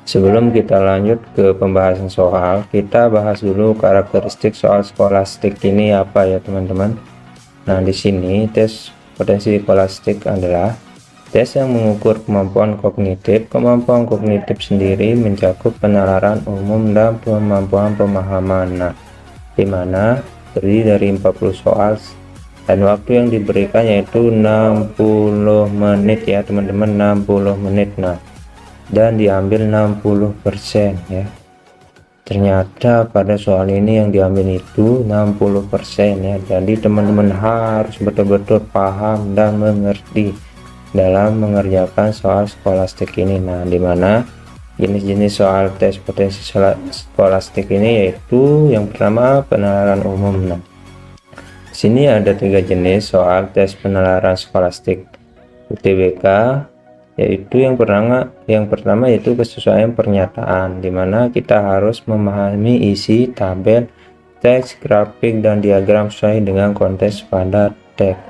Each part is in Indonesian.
Sebelum kita lanjut ke pembahasan soal, kita bahas dulu karakteristik soal skolastik ini apa ya teman-teman. Nah, di sini tes potensi skolastik adalah tes yang mengukur kemampuan kognitif. Kemampuan kognitif sendiri mencakup penalaran umum dan kemampuan pemahaman. Nah, di mana terdiri dari 40 soal dan waktu yang diberikan yaitu 60 menit ya teman-teman, 60 menit. Nah, dan diambil 60% ya. Ternyata pada soal ini yang diambil itu 60% ya. Jadi teman-teman harus betul-betul paham dan mengerti dalam mengerjakan soal skolastik ini. Nah, dimana jenis-jenis soal tes potensi skolastik ini yaitu yang pertama penalaran umum. Nah, sini ada 3 jenis soal tes penalaran skolastik UTBK, yaitu yang pertama yaitu kesesuaian pernyataan, dimana kita harus memahami isi tabel, teks, grafik, dan diagram sesuai dengan konteks pada teks.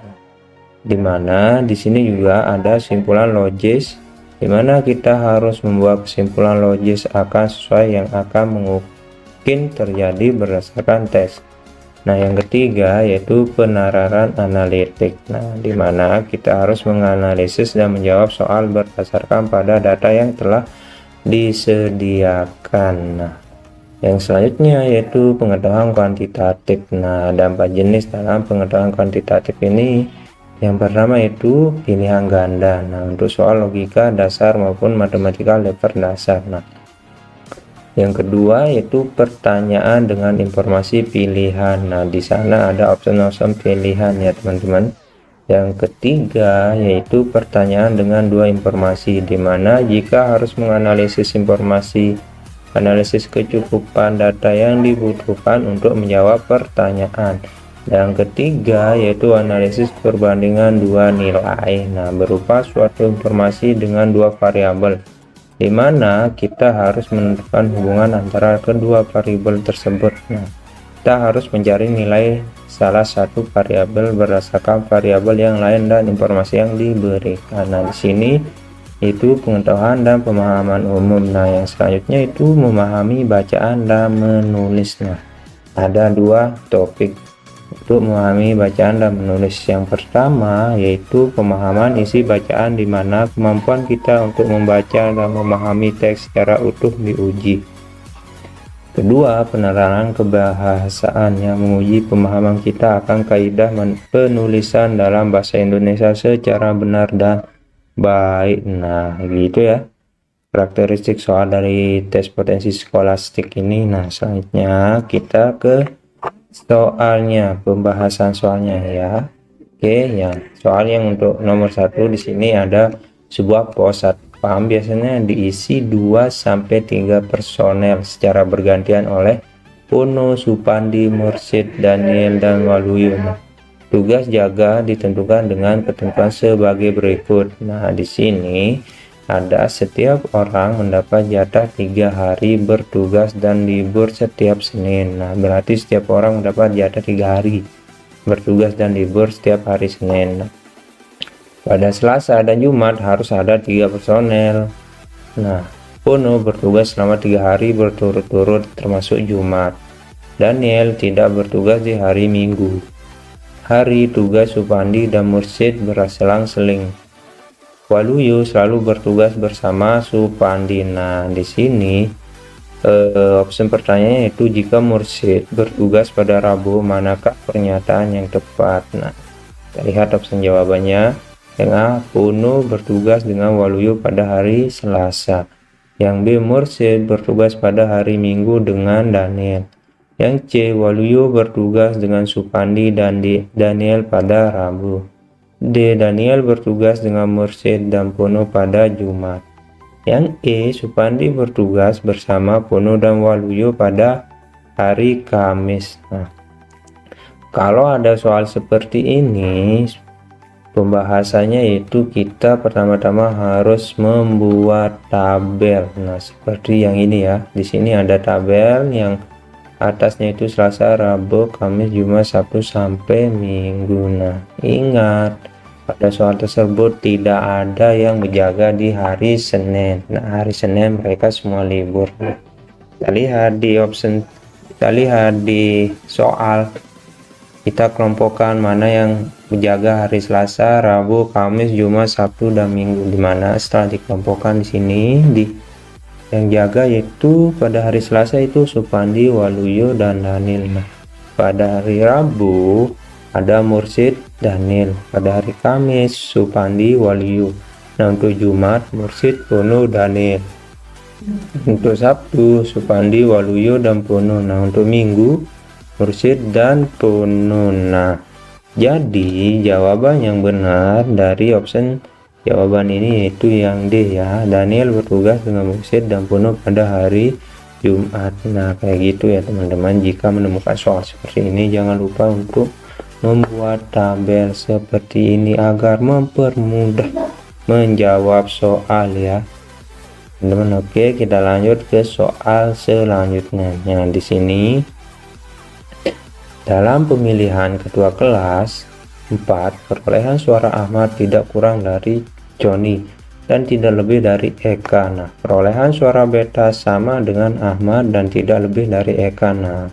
Dimana di sini juga ada simpulan logis, dimana kita harus membuat kesimpulan logis akan sesuai yang akan mungkin terjadi berdasarkan teks. Nah, yang ketiga yaitu penalaran analitik. Nah, di mana kita harus menganalisis dan menjawab soal berdasarkan pada data yang telah disediakan. Nah, yang selanjutnya yaitu pengetahuan kuantitatif. Nah, ada 4 jenis dalam pengetahuan kuantitatif ini. Yang pertama yaitu pilihan ganda. Nah, untuk soal logika dasar maupun matematika level dasar. Nah, yang kedua yaitu pertanyaan dengan informasi pilihan. Nah, di sana ada opsi pilihan ya teman-teman. Yang ketiga yaitu pertanyaan dengan 2 informasi, dimana jika harus menganalisis informasi, analisis kecukupan data yang dibutuhkan untuk menjawab pertanyaan. Yang ketiga yaitu analisis perbandingan 2 nilai. Nah, berupa suatu informasi dengan 2 variabel, di mana kita harus menentukan hubungan antara kedua variabel tersebut. Nah, kita harus mencari nilai salah satu variabel berdasarkan variabel yang lain dan informasi yang diberikan. Nah, di sini itu pengetahuan dan pemahaman umum. Nah, yang selanjutnya itu memahami bacaan dan menulis. Nah, ada 2 topik untuk memahami bacaan dan menulis. Yang pertama yaitu pemahaman isi bacaan, di mana kemampuan kita untuk membaca dan memahami teks secara utuh diuji. Kedua, penalaran kebahasaan yang menguji pemahaman kita akan kaidah penulisan dalam bahasa Indonesia secara benar dan baik. Nah, gitu ya karakteristik soal dari tes potensi skolastik ini. Nah, selanjutnya kita ke soalnya, pembahasan soalnya ya. Oke, yang soal yang untuk nomor 1 di sini ada sebuah pos satpam biasanya diisi 2-3 personel secara bergantian oleh Pono, Supandi, Mursid, Daniel, dan Waluyo. Nah, tugas jaga ditentukan dengan ketentuan sebagai berikut. Nah, di sini ada setiap orang mendapat jatah 3 hari bertugas dan libur setiap Senin. Nah, berarti setiap orang mendapat jatah 3 hari bertugas dan libur setiap hari Senin. Nah, pada Selasa dan Jumat harus ada 3 personel. Nah, Pono bertugas selama 3 hari berturut-turut termasuk Jumat. Daniel tidak bertugas di hari Minggu. Hari tugas Supandi dan Mursid berselang-seling. Waluyo selalu bertugas bersama Supandi. Nah, di sini opsi pertanyaannya itu jika Mursid bertugas pada Rabu, manakah pernyataan yang tepat? Nah, kita lihat opsi jawabannya. Yang A, Pono bertugas dengan Waluyo pada hari Selasa. Yang B, Mursid bertugas pada hari Minggu dengan Daniel. Yang C, Waluyo bertugas dengan Supandi dan Daniel pada Rabu. D, Daniel bertugas dengan Mursid dan Pono pada Jumat. Yang E, Supandi bertugas bersama Pono dan Waluyo pada hari Kamis. Nah, kalau ada soal seperti ini, pembahasannya yaitu kita pertama-tama harus membuat tabel. Nah, seperti yang ini ya. Di sini ada tabel yang atasnya itu Selasa, Rabu, Kamis, Jumat, Sabtu sampai Minggu. Nah, ingat pada soal tersebut tidak ada yang berjaga di hari Senin. Nah, hari Senin mereka semua libur. Kita lihat di soal, kita kelompokkan mana yang berjaga hari Selasa, Rabu, Kamis, Jumat, Sabtu, dan Minggu. Dimana setelah dikelompokkan di sini, yang jaga yaitu pada hari Selasa itu Supandi, Waluyo, dan Daniel. Nah, pada hari Rabu ada Mursid, Daniel. Pada hari Kamis Supandi, Waluyo. Nah, untuk Jumat Mursid, Pono, Daniel. Untuk Sabtu Supandi, Waluyo, dan Pono. Nah, untuk Minggu Mursid dan Pono. Nah, jadi jawaban yang benar dari option jawaban ini yaitu yang D ya. Daniel bertugas dengan Mursid dan Pono pada hari Jumat. Nah, kayak gitu ya teman-teman. Jika menemukan soal seperti ini, jangan lupa untuk membuat tabel seperti ini agar mempermudah menjawab soal ya teman-teman. Oke, kita lanjut ke soal selanjutnya. Nah, di sini dalam pemilihan ketua kelas 4, perolehan suara Ahmad tidak kurang dari Joni dan tidak lebih dari Eka. Nah, perolehan suara Beta sama dengan Ahmad dan tidak lebih dari Eka. Nah,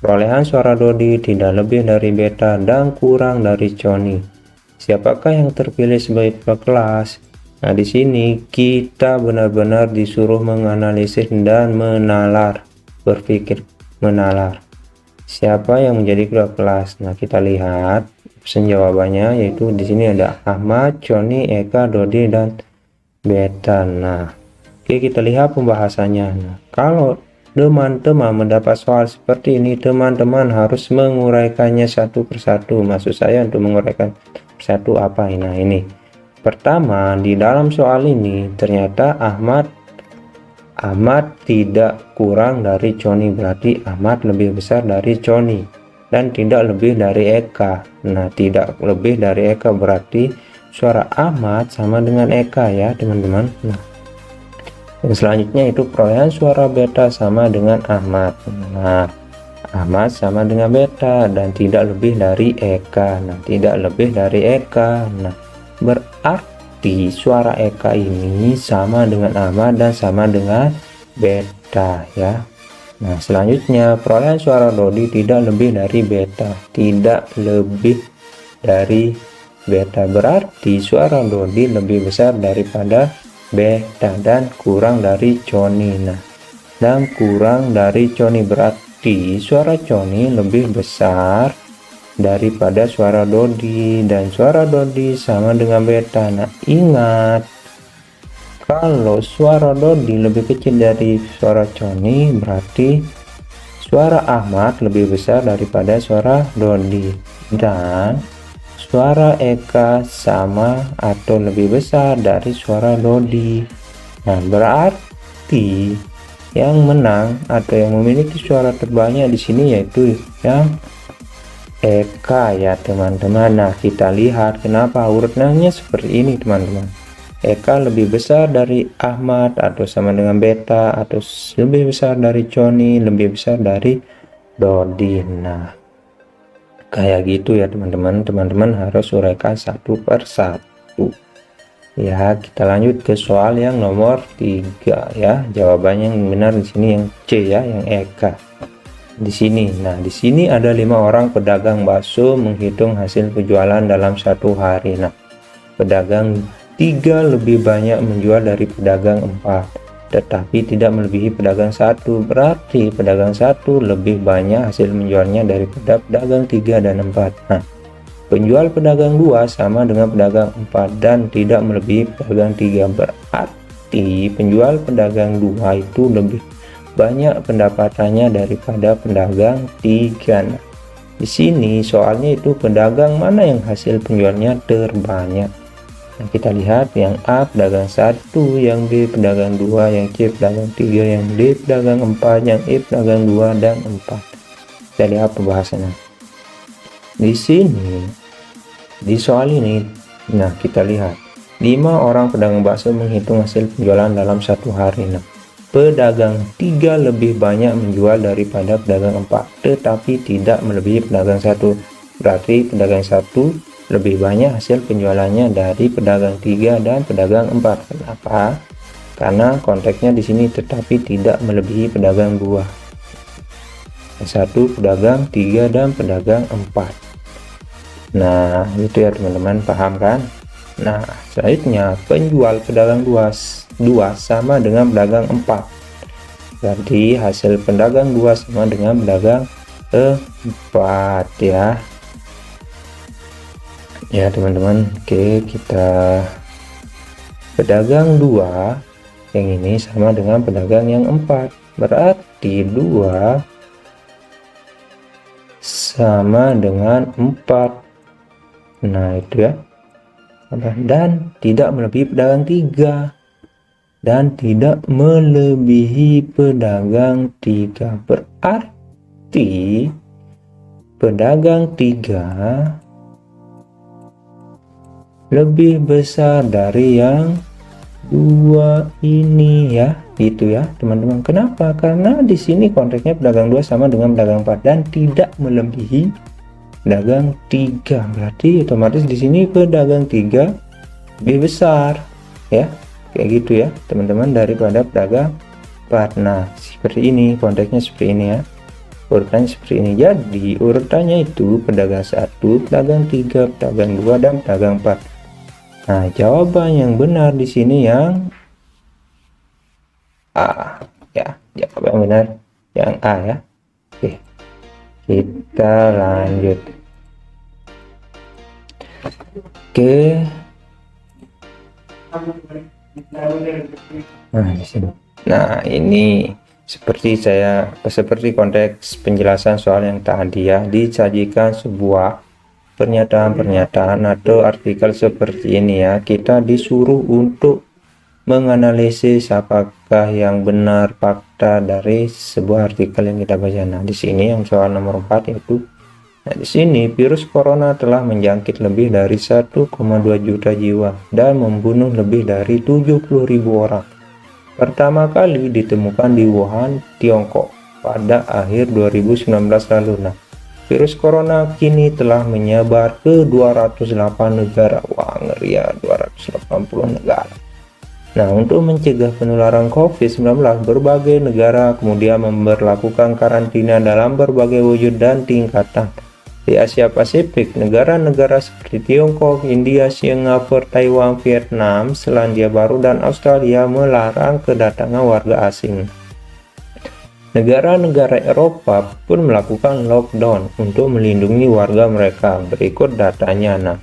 perolehan suara Dodi tidak lebih dari Beta dan kurang dari Joni. Siapakah yang terpilih sebagai ketua kelas? Nah, di sini kita benar-benar disuruh menganalisis dan berpikir menalar. Siapa yang menjadi ketua kelas? Nah, kita lihat opsi jawabannya yaitu di sini ada Ahmad, Joni, Eka, Dodi, dan Beta. Nah, oke, kita lihat pembahasannya. Nah, kalau teman-teman mendapat soal seperti ini, teman-teman harus menguraikannya satu persatu. Maksud saya untuk menguraikan persatu apa? Nah, ini pertama, di dalam soal ini ternyata Ahmad tidak kurang dari Joni, berarti Ahmad lebih besar dari Joni, dan tidak lebih dari Eka. Nah, tidak lebih dari Eka berarti suara Ahmad sama dengan Eka ya teman-teman. Nah, yang selanjutnya itu perolehan suara Beta sama dengan Ahmad. Nah, Ahmad sama dengan Beta dan tidak lebih dari Eka. Nah, tidak lebih dari Eka. Nah, berarti suara Eka ini sama dengan Ahmad dan sama dengan Beta ya. Nah, selanjutnya perolehan suara Dodi tidak lebih dari Beta. Tidak lebih dari Beta berarti suara Dodi lebih besar daripada Beta dan kurang dari Joni. Nah, dan kurang dari Joni berarti suara Joni lebih besar daripada suara Dodi dan suara Dodi sama dengan Beta. Nah, ingat kalau suara Dodi lebih kecil dari suara Joni berarti suara Ahmad lebih besar daripada suara Dodi dan suara Eka sama atau lebih besar dari suara Dodi. Nah, berarti yang menang atau yang memiliki suara terbanyak di sini yaitu yang Eka ya teman-teman. Nah, kita lihat kenapa urutannya seperti ini teman-teman. Eka lebih besar dari Ahmad atau sama dengan Beta atau lebih besar dari Joni, lebih besar dari Dodi. Nah, kayak gitu ya teman-teman harus uraikan satu persatu ya. Kita lanjut ke soal yang nomor 3 ya. Jawabannya yang benar di sini yang C ya, yang Eka di sini. Nah, di sini ada 5 orang pedagang bakso menghitung hasil penjualan dalam satu hari. Nah, pedagang 3 lebih banyak menjual dari pedagang 4 tetapi tidak melebihi pedagang 1, berarti pedagang 1 lebih banyak hasil menjualnya daripada pedagang 3 dan 4. Nah, penjual pedagang 2 sama dengan pedagang 4 dan tidak melebihi pedagang 3, berarti penjual pedagang 2 itu lebih banyak pendapatannya daripada pedagang 3. Nah, di sini soalnya itu pedagang mana yang hasil penjualnya terbanyak. Nah, kita lihat yang A pedagang 1, yang B pedagang 2, yang C pedagang 3, yang D pedagang 4, yang E pedagang 2 dan 4. Kita lihat pembahasannya. Di sini di soal ini, nah kita lihat 5 orang pedagang bakso menghitung hasil penjualan dalam satu hari. Nah, pedagang 3 lebih banyak menjual daripada pedagang 4 tetapi tidak melebihi pedagang 1, berarti pedagang 1 lebih banyak hasil penjualannya dari pedagang 3 dan pedagang 4. Kenapa? Karena konteksnya di sini tetapi tidak melebihi pedagang 2. Yang satu pedagang 3 dan pedagang 4. Nah, itu ya teman-teman, paham kan? Nah, selanjutnya penjual pedagang 2 sama dengan pedagang 4. Berarti hasil pedagang 2 sama dengan pedagang 4 ya. Ya teman-teman, oke, kita pedagang 2 yang ini sama dengan pedagang yang 4, berarti 2 sama dengan 4. Nah itu ya, dan tidak melebihi pedagang 3 dan tidak melebihi pedagang 3, berarti pedagang 3 lebih besar dari yang 2 ini ya, gitu ya teman-teman. Kenapa? Karena di sini konteksnya pedagang 2 sama dengan pedagang 4 dan tidak melebihi pedagang 3, berarti otomatis di sini pedagang 3 lebih besar ya, kayak gitu ya teman-teman, daripada pedagang 4. Nah seperti ini, konteksnya seperti ini ya, urutannya seperti ini. Jadi urutannya itu pedagang 1, pedagang 3, pedagang 2 dan pedagang 4. Nah, jawaban yang benar di sini yang A ya, jawaban yang benar yang A ya. Oke, kita lanjut. Oke. Nah, di sini. Nah, ini seperti konteks penjelasan soal yang tadi ya, disajikan sebuah pernyataan-pernyataan atau artikel seperti ini ya, kita disuruh untuk menganalisis apakah yang benar fakta dari sebuah artikel yang kita baca. Nah di sini yang soal nomor 4 yaitu, nah di sini virus corona telah menjangkit lebih dari 1,2 juta jiwa dan membunuh lebih dari 70.000 orang. Pertama kali ditemukan di Wuhan, Tiongkok pada akhir 2019 lalu. Nah, virus corona kini telah menyebar ke 208 negara. Wah, ngeri ya, 280 negara. Nah, untuk mencegah penularan COVID-19, berbagai negara kemudian memberlakukan karantina dalam berbagai wujud dan tingkatan. Di Asia Pasifik, negara-negara seperti Tiongkok, India, Singapura, Taiwan, Vietnam, Selandia Baru, dan Australia melarang kedatangan warga asing. Negara-negara Eropa pun melakukan lockdown untuk melindungi warga mereka. Berikut datanya. Nah,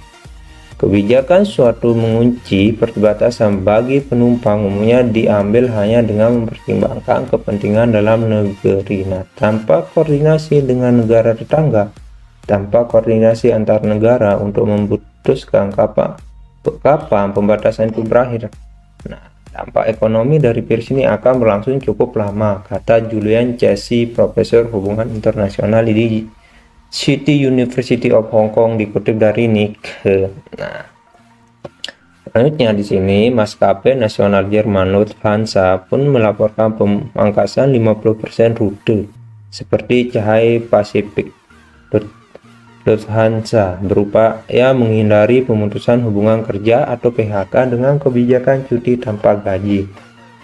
kebijakan suatu mengunci perbatasan bagi penumpang umumnya diambil hanya dengan mempertimbangkan kepentingan dalam negeri. Nah, tanpa koordinasi dengan negara tetangga, tanpa koordinasi antar negara untuk memutuskan kapan pembatasan itu berakhir. Nah, dampak ekonomi dari virus ini akan berlangsung cukup lama, kata Julian Chessy, Profesor Hubungan Internasional di City University of Hong Kong, dikutip dari Nikkei. Nah, selanjutnya di sini maskapai nasional Jerman Lufthansa pun melaporkan pemangkasan 50% rute seperti Cathay Pacific. Lufthansa berupaya menghindari pemutusan hubungan kerja atau PHK dengan kebijakan cuti tanpa gaji.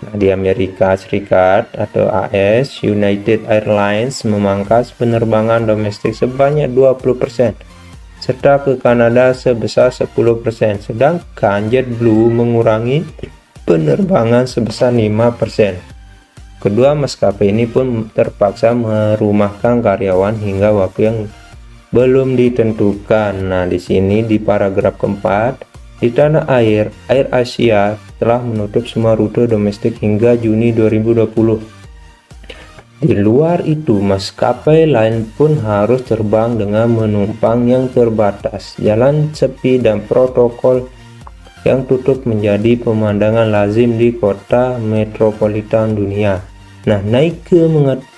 Nah, di Amerika Serikat atau AS, United Airlines memangkas penerbangan domestik sebanyak 20%, serta ke Kanada sebesar 10%, sedangkan JetBlue mengurangi penerbangan sebesar 5%. Kedua maskapai ini pun terpaksa merumahkan karyawan hingga waktu yang belum ditentukan. Nah, di sini di paragraf keempat, di tanah air, Air Asia telah menutup semua rute domestik hingga Juni 2020. Di luar itu, maskapai lain pun harus terbang dengan penumpang yang terbatas. Jalan sepi dan protokol yang tutup menjadi pemandangan lazim di kota metropolitan dunia. Nah, Nike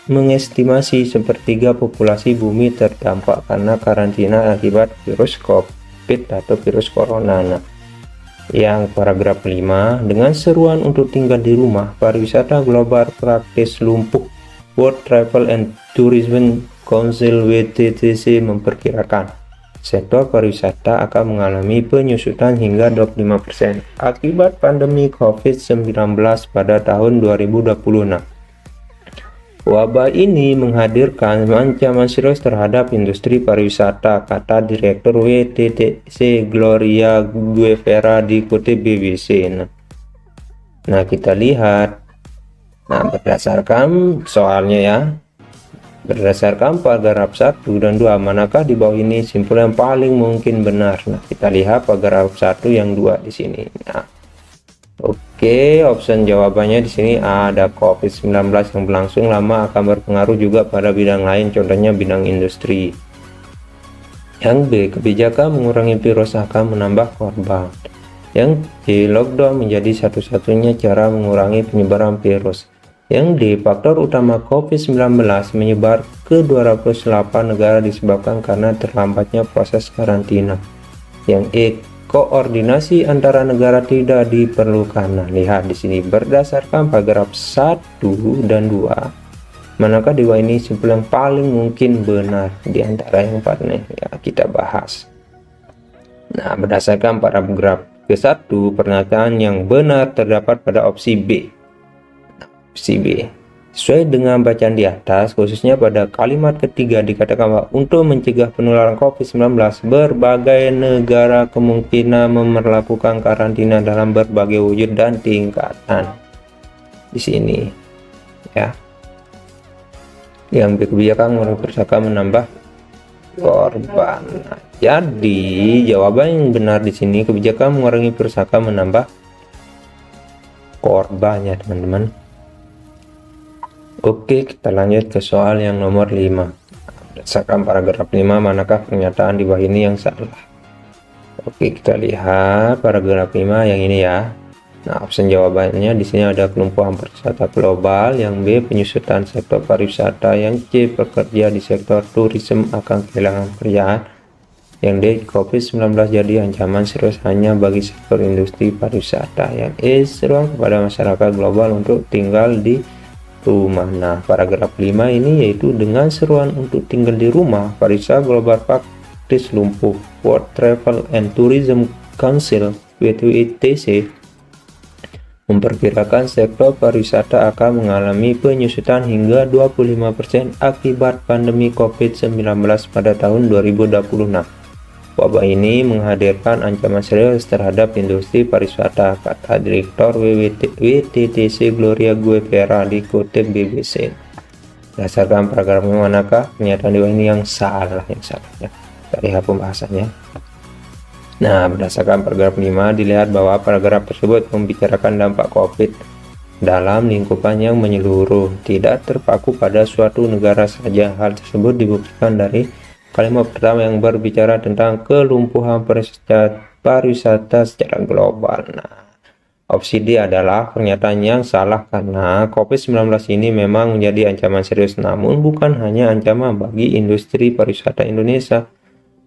mengestimasi sepertiga populasi bumi terdampak karena karantina akibat virus COVID atau virus corona. Nah, yang paragraf 5, dengan seruan untuk tinggal di rumah, pariwisata global praktis lumpuh. World Travel and Tourism Council WTTC memperkirakan sektor pariwisata akan mengalami penyusutan hingga 25% akibat pandemi COVID-19 pada tahun 2020. Wabah ini menghadirkan ancaman serius terhadap industri pariwisata, kata Direktur WTTC Gloria Guevara dikutip BBC. Nah, kita lihat. Nah, berdasarkan soalnya ya, berdasarkan paragraf 1 dan 2, manakah di bawah ini simpul yang paling mungkin benar? Nah, kita lihat paragraf 1 yang 2 di sini. Nah, oke, option jawabannya di sini ada COVID-19 yang berlangsung lama akan berpengaruh juga pada bidang lain, contohnya bidang industri. Yang B, kebijakan mengurangi virus akan menambah korban. Yang C, lockdown menjadi satu-satunya cara mengurangi penyebaran virus. Yang D, faktor utama COVID-19 menyebar ke 208 negara disebabkan karena terlambatnya proses karantina. Yang E, koordinasi antara negara tidak diperlukan. Nah, lihat di sini berdasarkan paragraf 1 dan 2, manakah di bawah ini simpul yang paling mungkin benar di antara yang empat nih ya, kita bahas. Nah, berdasarkan paragraf ke-1, pernyataan yang benar terdapat pada opsi B. Opsi B. Sesuai dengan bacaan di atas, khususnya pada kalimat ketiga dikatakan bahwa untuk mencegah penularan COVID-19, berbagai negara kemungkinan memperlakukan karantina dalam berbagai wujud dan tingkatan. Di sini, ya, yang kebijakan merupakan menambah korban. Nah, jadi jawaban yang benar di sini, kebijakan mengurangi kerusakan menambah korbannya, teman-teman. Oke, kita lanjut ke soal yang nomor 5. Berdasarkan paragraf 5, manakah pernyataan di bawah ini yang salah? Oke, kita lihat paragraf 5 yang ini ya. Nah, opsi jawabannya di sini ada kelumpuhan pariwisata global, yang B penyusutan sektor pariwisata, yang C pekerja di sektor tourism akan kehilangan pekerjaan, yang D COVID-19 jadi ancaman serius hanya bagi sektor industri pariwisata, yang E seruan kepada masyarakat global untuk tinggal di rumah. Nah, paragraf 5 ini yaitu dengan seruan untuk tinggal di rumah, pariwisata global praktis lumpuh. World Travel and Tourism Council (WTC) memperkirakan sektor pariwisata akan mengalami penyusutan hingga 25% akibat pandemi COVID-19 pada tahun 2026. Wabah ini menghadirkan ancaman serius terhadap industri pariwisata, kata Direktur WTTC Gloria Guevara dikutip BBC. Berdasarkan paragraf manakah pernyataan di bawah ini yang salah? Ya. Kita lihat pembahasannya. Nah, berdasarkan paragraf 5 dilihat bahwa paragraf tersebut membicarakan dampak COVID dalam lingkupan yang menyeluruh, tidak terpaku pada suatu negara saja. Hal tersebut dibuktikan dari kalimat pertama yang berbicara tentang kelumpuhan pariwisata secara global. Nah, opsi D adalah pernyataan yang salah karena COVID-19 ini memang menjadi ancaman serius, namun bukan hanya ancaman bagi industri pariwisata Indonesia,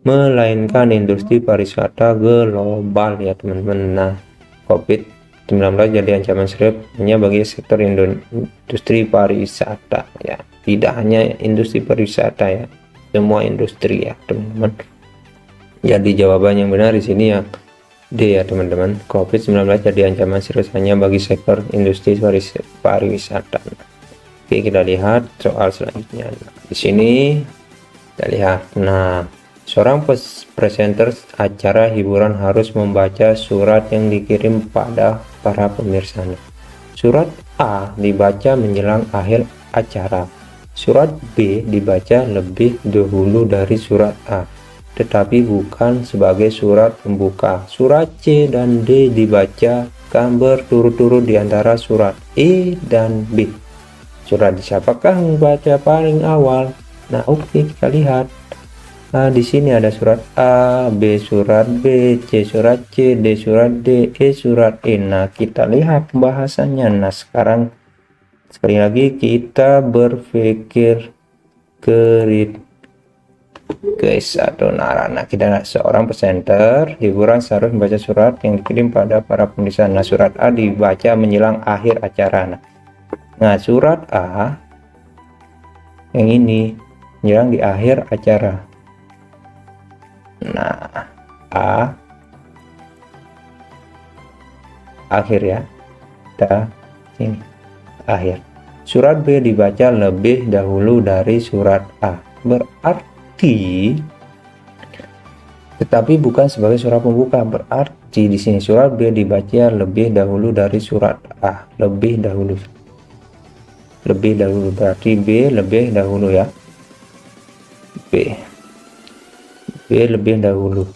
melainkan industri pariwisata global ya teman-teman. Nah, COVID-19 jadi ancaman serius hanya bagi sektor industri pariwisata ya, tidak hanya industri pariwisata ya, semua industri ya teman-teman. Jadi jawaban yang benar di sini yang D ya teman-teman. COVID-19 jadi ancaman serius hanya bagi sektor industri pariwisata. Oke, kita lihat soal selanjutnya. Nah, di sini kita lihat. Nah, seorang presenter acara hiburan harus membaca surat yang dikirim pada para pemirsa. Surat A dibaca menjelang akhir acara. Surat B dibaca lebih dahulu dari surat A, tetapi bukan sebagai surat pembuka. Surat C dan D dibacakan berturut-turut di antara surat E dan B. Surat siapakah membaca paling awal? Nah, oke, kita lihat. Nah, di sini ada surat A, B surat B, C surat C, D surat D, E surat E. Nah, kita lihat pembahasannya. Nah, sekarang sekali lagi kita berpikir guys atau narana. Kita seorang presenter hiburan seharusnya membaca surat yang dikirim pada para pemirsa. Nah, surat A dibaca menjelang akhir acara. Nah, surat A yang ini menjelang di akhir acara. Nah, A akhir ya, kita sini akhir. Surat B dibaca lebih dahulu dari surat A, berarti tetapi bukan sebagai surat pembuka. Berarti di sini surat B dibaca lebih dahulu dari surat A, lebih dahulu berarti B lebih dahulu ya, B lebih dahulu.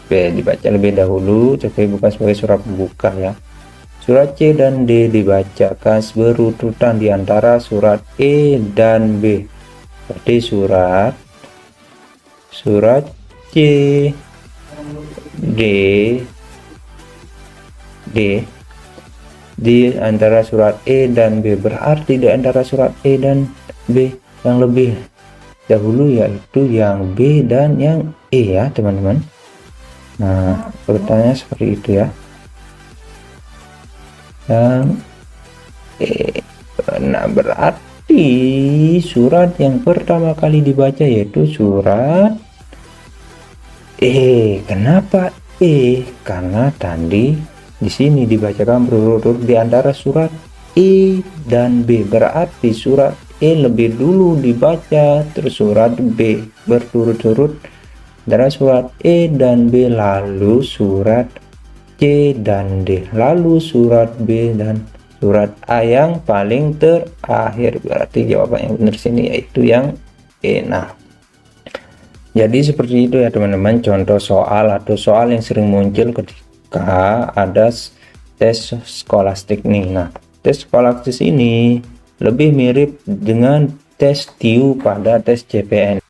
B dibaca lebih dahulu tapi bukan sebagai surat pembuka ya. Surat C dan D dibacakan berurutan di antara surat E dan B. Berarti surat C, D di antara surat E dan B. Berarti di antara surat E dan B yang lebih dahulu yaitu yang B dan yang E ya teman-teman. Nah, pertanyaannya seperti itu ya. Yang nah berarti surat yang pertama kali dibaca yaitu surat E. Kenapa E? Karena tadi di sini dibacakan berurut-urut di antara surat E dan B. Berarti surat E lebih dulu dibaca, terus surat B berturut-turut dari surat E dan B, lalu surat C dan D, lalu surat B dan surat A yang paling terakhir. Berarti jawaban yang benar sini yaitu yang E. Nah, jadi seperti itu ya teman-teman, contoh soal atau soal yang sering muncul ketika ada tes skolastik nih. Nah, tes skolastik ini lebih mirip dengan tes TIU pada tes CPN.